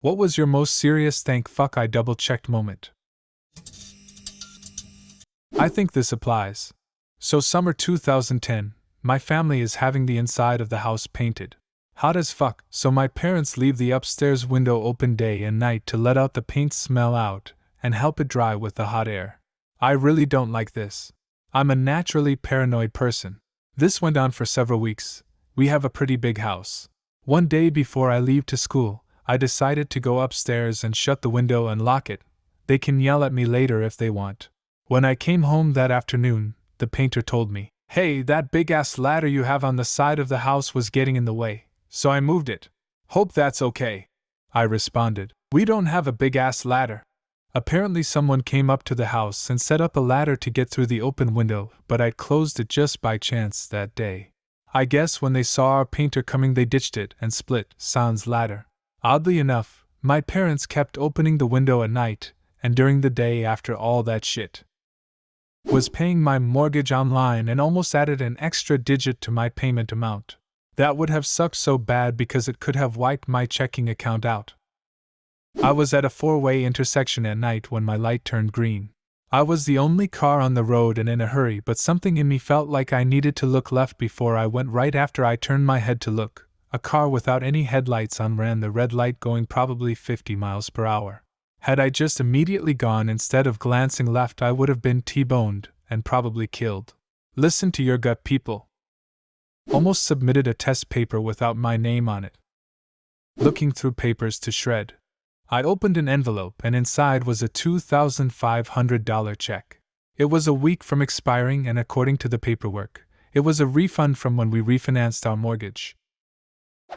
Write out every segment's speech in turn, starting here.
What was your most serious thank fuck I double checked moment? I think this applies. So, summer 2010, my family is having the inside of the house painted. Hot as fuck, so my parents leave the upstairs window open day and night to let out the paint smell out and help it dry with the hot air. I really don't like this. I'm a naturally paranoid person. This went on for several weeks. We have a pretty big house. One day before I leave to school, I decided to go upstairs and shut the window and lock it. They can yell at me later if they want. When I came home that afternoon, the painter told me, "Hey, that big-ass ladder you have on the side of the house was getting in the way, so I moved it. Hope that's okay." I responded, "We don't have a big-ass ladder." Apparently someone came up to the house and set up a ladder to get through the open window, but I'd closed it just by chance that day. I guess when they saw our painter coming they ditched it and split sans ladder. Oddly enough, my parents kept opening the window at night and during the day after all that shit. Was paying my mortgage online and almost added an extra digit to my payment amount. That would have sucked so bad because it could have wiped my checking account out. I was at a four-way intersection at night when my light turned green. I was the only car on the road and in a hurry, but something in me felt like I needed to look left before I went right. After I turned my head to look, a car without any headlights on ran the red light going probably 50 miles per hour. Had I just immediately gone instead of glancing left, I would have been T-boned and probably killed. Listen to your gut, people. Almost submitted a test paper without my name on it. Looking through papers to shred. I opened an envelope and inside was a $2,500 check. It was a week from expiring and according to the paperwork, it was a refund from when we refinanced our mortgage.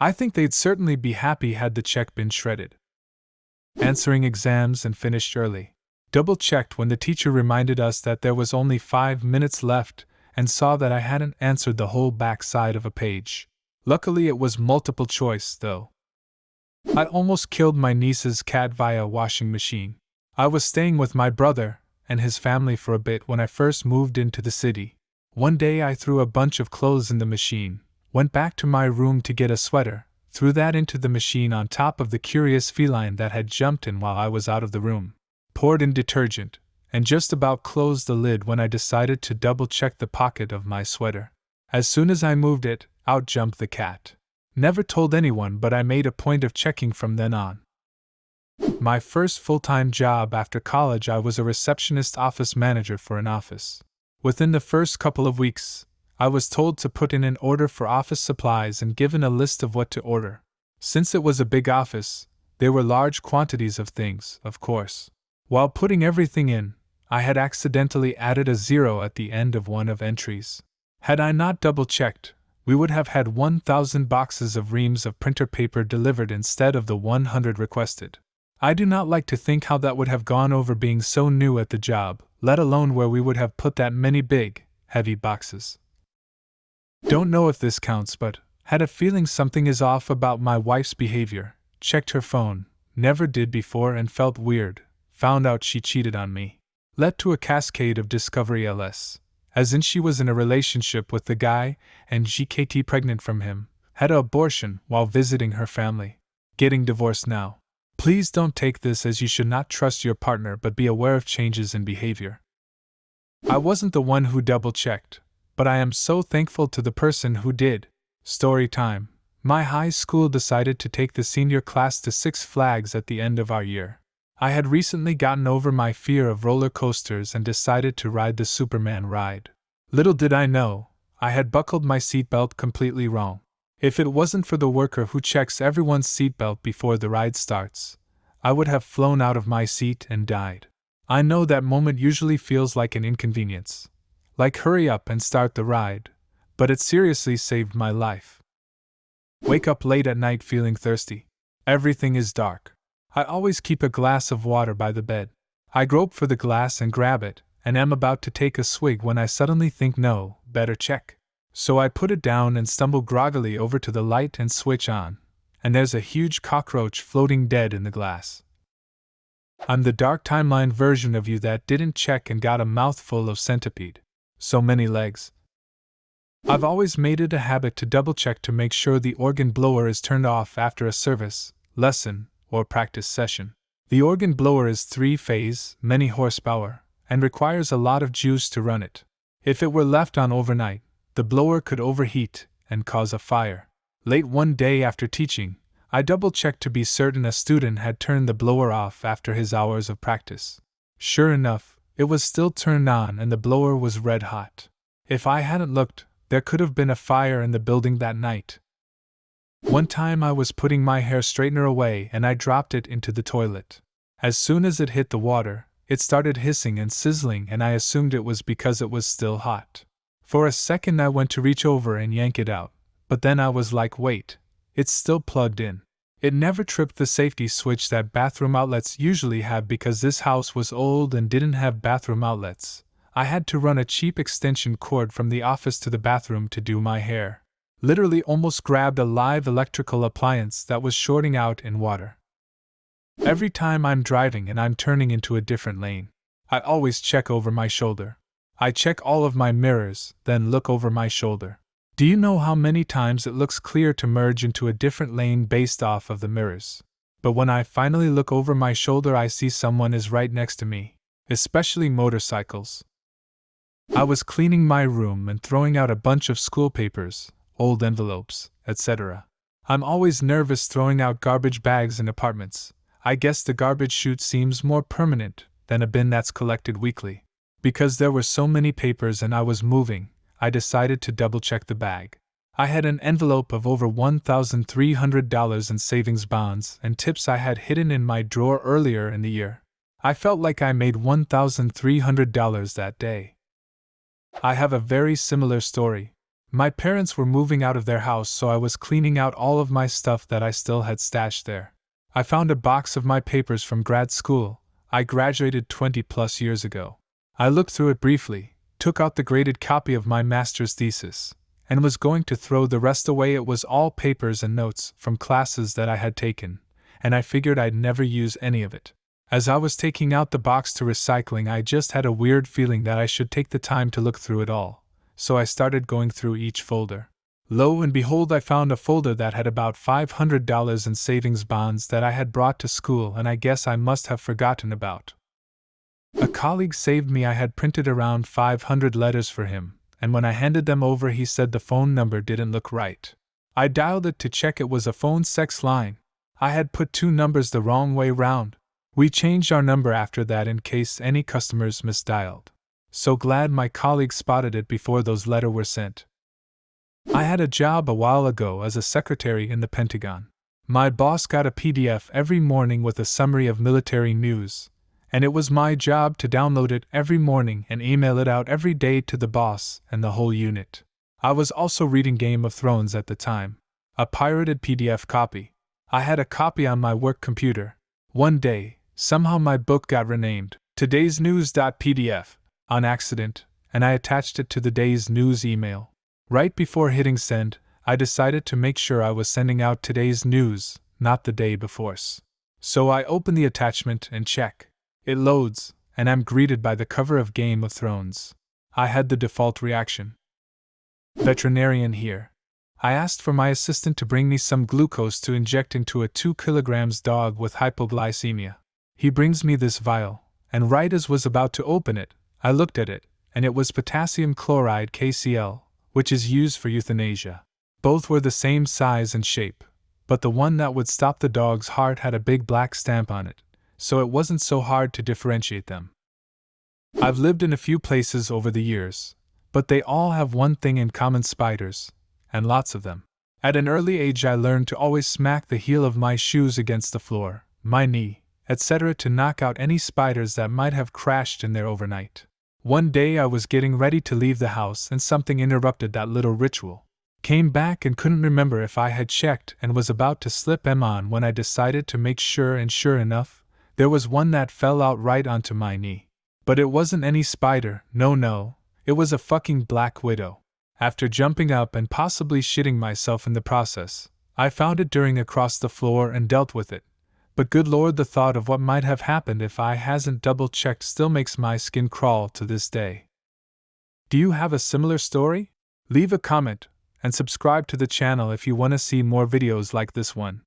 I think they'd certainly be happy had the check been shredded. Answering exams and finished early. Double-checked when the teacher reminded us that there was only 5 minutes left and saw that I hadn't answered the whole back side of a page. Luckily it was multiple choice, though. I almost killed my niece's cat via a washing machine. I was staying with my brother and his family for a bit when I first moved into the city. One day I threw a bunch of clothes in the machine, went back to my room to get a sweater, threw that into the machine on top of the curious feline that had jumped in while I was out of the room, poured in detergent, and just about closed the lid when I decided to double-check the pocket of my sweater. As soon as I moved it, out jumped the cat. Never told anyone, but I made a point of checking from then on. My first full-time job after college, I was a receptionist office manager for an office. Within the first couple of weeks, I was told to put in an order for office supplies and given a list of what to order. Since it was a big office, there were large quantities of things, of course. While putting everything in, I had accidentally added a 0 at the end of one of entries. Had I not double-checked, we would have had 1,000 boxes of reams of printer paper delivered instead of the 100 requested. I do not like to think how that would have gone over being so new at the job, let alone where we would have put that many big, heavy boxes. Don't know if this counts, but had a feeling something is off about my wife's behavior. Checked her phone, never did before and felt weird. Found out she cheated on me. Led to a cascade of discovery ls. As in she was in a relationship with the guy and GKT pregnant from him, had an abortion while visiting her family. Getting divorced now. Please don't take this as you should not trust your partner, but be aware of changes in behavior. I wasn't the one who double-checked, but I am so thankful to the person who did. Story time. My high school decided to take the senior class to Six Flags at the end of our year. I had recently gotten over my fear of roller coasters and decided to ride the Superman ride. Little did I know, I had buckled my seatbelt completely wrong. If it wasn't for the worker who checks everyone's seatbelt before the ride starts, I would have flown out of my seat and died. I know that moment usually feels like an inconvenience. Like hurry up and start the ride, but it seriously saved my life. Wake up late at night feeling thirsty. Everything is dark. I always keep a glass of water by the bed. I grope for the glass and grab it, and am about to take a swig when I suddenly think no, better check. So I put it down and stumble groggily over to the light and switch on, and there's a huge cockroach floating dead in the glass. I'm the dark timeline version of you that didn't check and got a mouthful of centipede. So many legs. I've always made it a habit to double-check to make sure the organ blower is turned off after a service, lesson, or practice session. The organ blower is 3-phase, many horsepower, and requires a lot of juice to run it. If it were left on overnight, the blower could overheat and cause a fire. Late one day after teaching, I double-checked to be certain a student had turned the blower off after his hours of practice. Sure enough, it was still turned on and the blower was red hot. If I hadn't looked, there could have been a fire in the building that night. One time I was putting my hair straightener away and I dropped it into the toilet. As soon as it hit the water, it started hissing and sizzling and I assumed it was because it was still hot. For a second I went to reach over and yank it out, but then I was like, wait, it's still plugged in. It never tripped the safety switch that bathroom outlets usually have because this house was old and didn't have bathroom outlets. I had to run a cheap extension cord from the office to the bathroom to do my hair. Literally almost grabbed a live electrical appliance that was shorting out in water. Every time I'm driving and I'm turning into a different lane, I always check over my shoulder. I check all of my mirrors, then look over my shoulder. Do you know how many times it looks clear to merge into a different lane based off of the mirrors? But when I finally look over my shoulder, I see someone is right next to me, especially motorcycles. I was cleaning my room and throwing out a bunch of school papers, old envelopes, etc. I'm always nervous throwing out garbage bags in apartments. I guess the garbage chute seems more permanent than a bin that's collected weekly. Because there were so many papers and I was moving, I decided to double-check the bag. I had an envelope of over $1,300 in savings bonds and tips I had hidden in my drawer earlier in the year. I felt like I made $1,300 that day. I have a very similar story. My parents were moving out of their house, so I was cleaning out all of my stuff that I still had stashed there. I found a box of my papers from grad school. I graduated 20+ years ago. I looked through it briefly, took out the graded copy of my master's thesis, and was going to throw the rest away. It was all papers and notes from classes that I had taken, and I figured I'd never use any of it. As I was taking out the box to recycling, I just had a weird feeling that I should take the time to look through it all, so I started going through each folder. Lo and behold, I found a folder that had about $500 in savings bonds that I had brought to school and I guess I must have forgotten about. A colleague saved me. I had printed around 500 letters for him, and when I handed them over he said the phone number didn't look right. I dialed it to check it was a phone sex line. I had put 2 numbers the wrong way round. We changed our number after that in case any customers misdialed. So glad my colleague spotted it before those letters were sent. I had a job a while ago as a secretary in the Pentagon. My boss got a PDF every morning with a summary of military news, and it was my job to download it every morning and email it out every day to the boss and the whole unit. I was also reading Game of Thrones at the time, a pirated PDF copy. I had a copy on my work computer. One day, somehow my book got renamed Today's News.pdf on accident, and I attached it to the day's news email. Right before hitting send, I decided to make sure I was sending out today's news, not the day before's. So I open the attachment and check. It loads, and I'm greeted by the cover of Game of Thrones. I had the default reaction. Veterinarian here. I asked for my assistant to bring me some glucose to inject into a 2 kilograms dog with hypoglycemia. He brings me this vial, and right as was about to open it, I looked at it, and it was potassium chloride KCl, which is used for euthanasia. Both were the same size and shape, but the one that would stop the dog's heart had a big black stamp on it, so it wasn't so hard to differentiate them. I've lived in a few places over the years, but they all have one thing in common: spiders, and lots of them. At an early age I learned to always smack the heel of my shoes against the floor, my knee, etc. to knock out any spiders that might have crashed in there overnight. One day I was getting ready to leave the house and something interrupted that little ritual. Came back and couldn't remember if I had checked and was about to slip them on when I decided to make sure, and sure enough, there was one that fell out right onto my knee. But it wasn't any spider, no, it was a fucking black widow. After jumping up and possibly shitting myself in the process, I found it during across the floor and dealt with it. But good lord, the thought of what might have happened if I hasn't double-checked still makes my skin crawl to this day. Do you have a similar story? Leave a comment, and subscribe to the channel if you want to see more videos like this one.